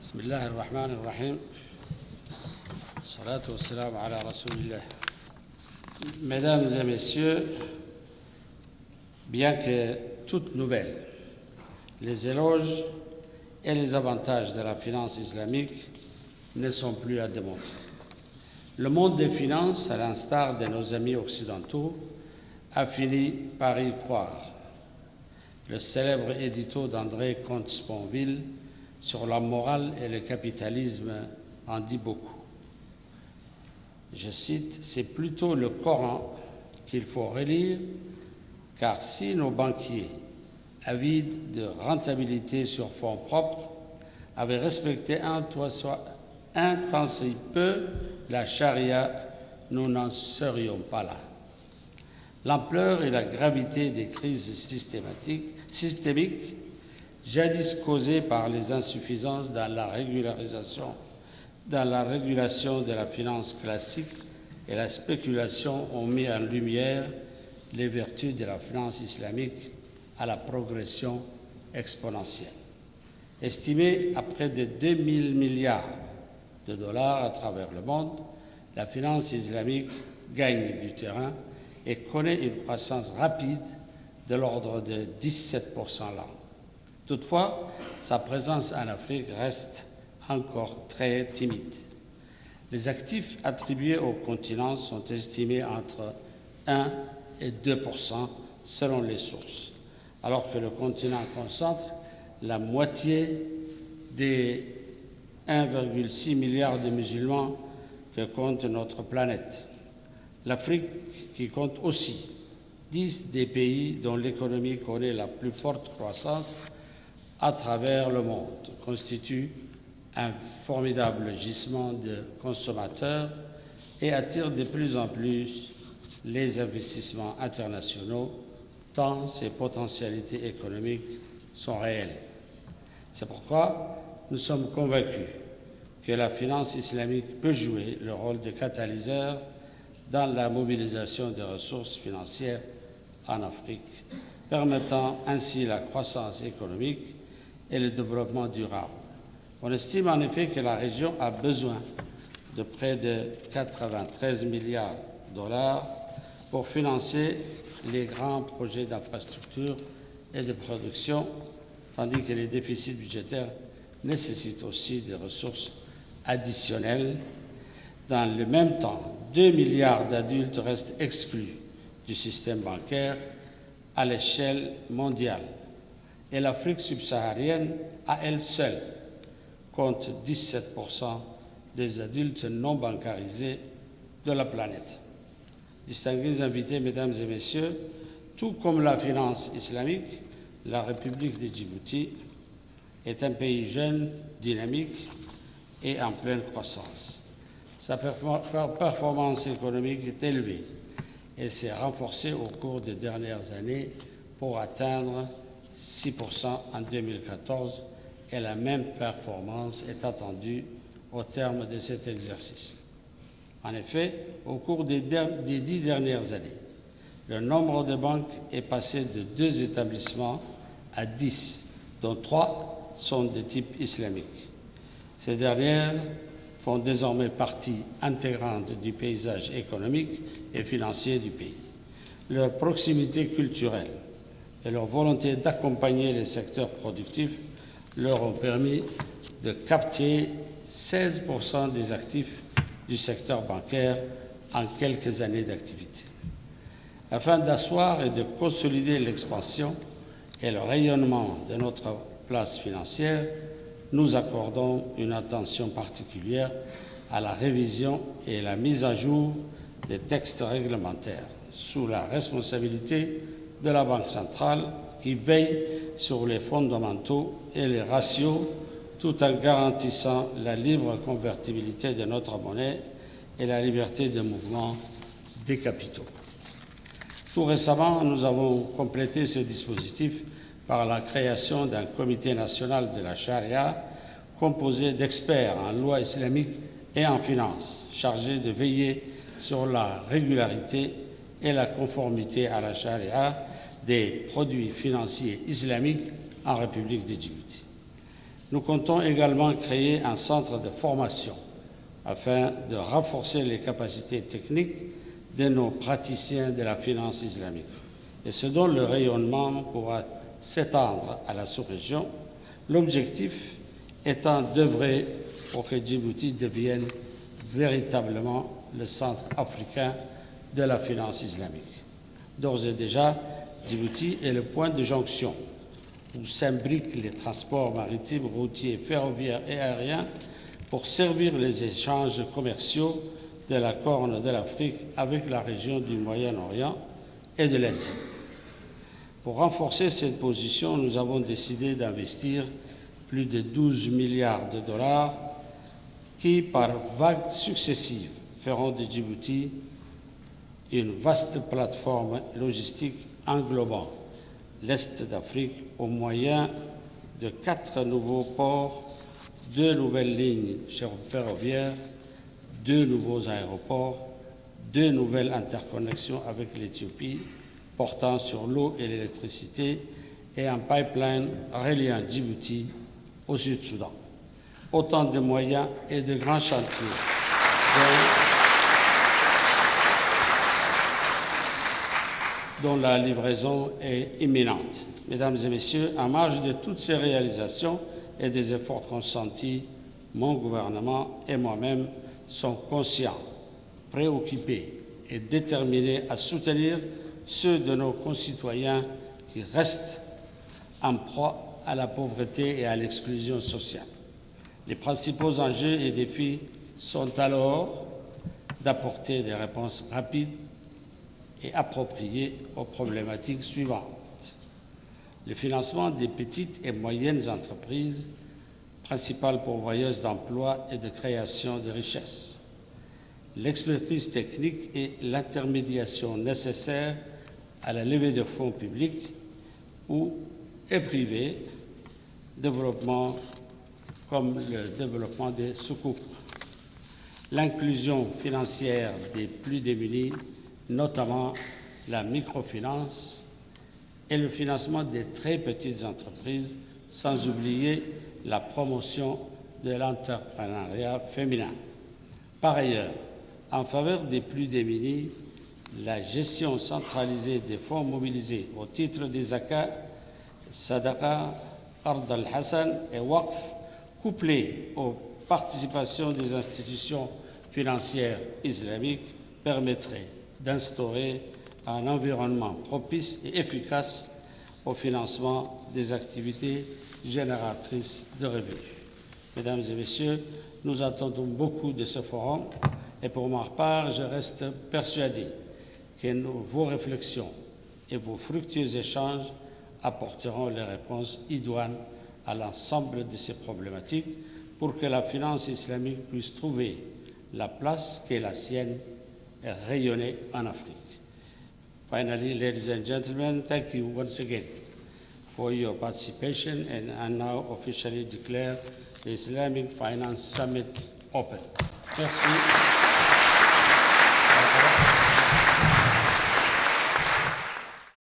بسم الله الرحمن الرحيم الصلاة والسلام على رسول الله. Mesdames et messieurs, bien que toutes nouvelles, les éloges et les avantages de la finance islamique ne sont plus à démontrer. Le monde des finances, à l'instar de nos amis occidentaux, a fini par y croire. Le célèbre édito d'André Comte-Sponville sur la morale et le capitalisme en dit beaucoup. Je cite, « C'est plutôt le Coran qu'il faut relire, car si nos banquiers, avides de rentabilité sur fonds propres, avaient respecté un tant si peu la charia, nous n'en serions pas là. » L'ampleur et la gravité des crises systémiques, jadis causées par les insuffisances dans la régulation de la finance classique et la spéculation, ont mis en lumière les vertus de la finance islamique à la progression exponentielle. Estimée à près de 2 000 milliards de dollars à travers le monde, la finance islamique gagne du terrain et connaît une croissance rapide de l'ordre de 17% l'an. Toutefois, sa présence en Afrique reste encore très timide. Les actifs attribués au continent sont estimés entre 1 et 2% selon les sources, alors que le continent concentre la moitié des 1,6 milliard de musulmans que compte notre planète. L'Afrique, qui compte aussi 10 des pays dont l'économie connaît la plus forte croissance à travers le monde, constitue un formidable gisement de consommateurs et attire de plus en plus les investissements internationaux, tant ses potentialités économiques sont réelles. C'est pourquoi nous sommes convaincus que la finance islamique peut jouer le rôle de catalyseur dans la mobilisation des ressources financières en Afrique, permettant ainsi la croissance économique et le développement durable. On estime en effet que la région a besoin de près de 93 milliards de dollars pour financer les grands projets d'infrastructure et de production, tandis que les déficits budgétaires nécessitent aussi des ressources additionnelles. Dans le même temps, 2 milliards d'adultes restent exclus du système bancaire à l'échelle mondiale. Et l'Afrique subsaharienne, à elle seule, compte 17% des adultes non bancarisés de la planète. Distingués invités, mesdames et messieurs, tout comme la finance islamique, la République de Djibouti est un pays jeune, dynamique et en pleine croissance. Sa performance économique est élevée et s'est renforcée au cours des dernières années pour atteindre 6% en 2014, et la même performance est attendue au terme de cet exercice. En effet, au cours des 10 dernières années, le nombre de banques est passé de 2 établissements à 10, dont 3 sont de type islamique. Ces dernières font désormais partie intégrante du paysage économique et financier du pays. Leur proximité culturelle et leur volonté d'accompagner les secteurs productifs leur ont permis de capter 16% des actifs du secteur bancaire en quelques années d'activité. Afin d'asseoir et de consolider l'expansion et le rayonnement de notre place financière, nous accordons une attention particulière à la révision et la mise à jour des textes réglementaires sous la responsabilité de la Banque centrale qui veille sur les fondamentaux et les ratios tout en garantissant la libre convertibilité de notre monnaie et la liberté de mouvement des capitaux. Tout récemment, nous avons complété ce dispositif par la création d'un comité national de la charia composé d'experts en loi islamique et en finance, chargé de veiller sur la régularité et la conformité à la charia des produits financiers islamiques en République de Djibouti. Nous comptons également créer un centre de formation afin de renforcer les capacités techniques de nos praticiens de la finance islamique, et ce dont le rayonnement pourra s'étendre à la sous-région, l'objectif étant d'œuvrer pour que Djibouti devienne véritablement le centre africain de la finance islamique. D'ores et déjà, Djibouti est le point de jonction où s'imbriquent les transports maritimes, routiers, ferroviaires et aériens pour servir les échanges commerciaux de la Corne de l'Afrique avec la région du Moyen-Orient et de l'Asie. Pour renforcer cette position, nous avons décidé d'investir plus de 12 milliards de dollars qui, par vagues successives, feront de Djibouti une vaste plateforme logistique englobant l'Est d'Afrique au moyen de 4 nouveaux ports, 2 nouvelles lignes ferroviaires, 2 nouveaux aéroports, 2 nouvelles interconnexions avec l'Éthiopie portant sur l'eau et l'électricité et un pipeline reliant Djibouti au Sud-Soudan. Autant de moyens et de grands chantiers dont la livraison est imminente. Mesdames et Messieurs, en marge de toutes ces réalisations et des efforts consentis, mon gouvernement et moi-même sommes conscients, préoccupés et déterminés à soutenir ceux de nos concitoyens qui restent en proie à la pauvreté et à l'exclusion sociale. Les principaux enjeux et défis sont alors d'apporter des réponses rapides et appropriées aux problématiques suivantes. Le financement des petites et moyennes entreprises, principales pourvoyeuses d'emplois et de création de richesses. L'expertise technique et l'intermédiation nécessaires à la levée de fonds publics ou et privés, développement comme le développement des soukouk. L'inclusion financière des plus démunis, notamment la microfinance et le financement des très petites entreprises, sans oublier la promotion de l'entrepreneuriat féminin. Par ailleurs, en faveur des plus démunis, la gestion centralisée des fonds mobilisés au titre des zakats, sadaqa, ard al-Hassan et waqf, couplée aux participations des institutions financières islamiques, permettrait d'instaurer un environnement propice et efficace au financement des activités génératrices de revenus. Mesdames et Messieurs, nous attendons beaucoup de ce forum et pour ma part, je reste persuadé que vos réflexions et vos fructueux échanges apporteront les réponses idoines à l'ensemble de ces problématiques pour que la finance islamique puisse trouver la place qui est la sienne et rayonner en Afrique. Finally, ladies and gentlemen, thank you once again for your participation, and I now officially declare the Islamic Finance Summit open. Merci.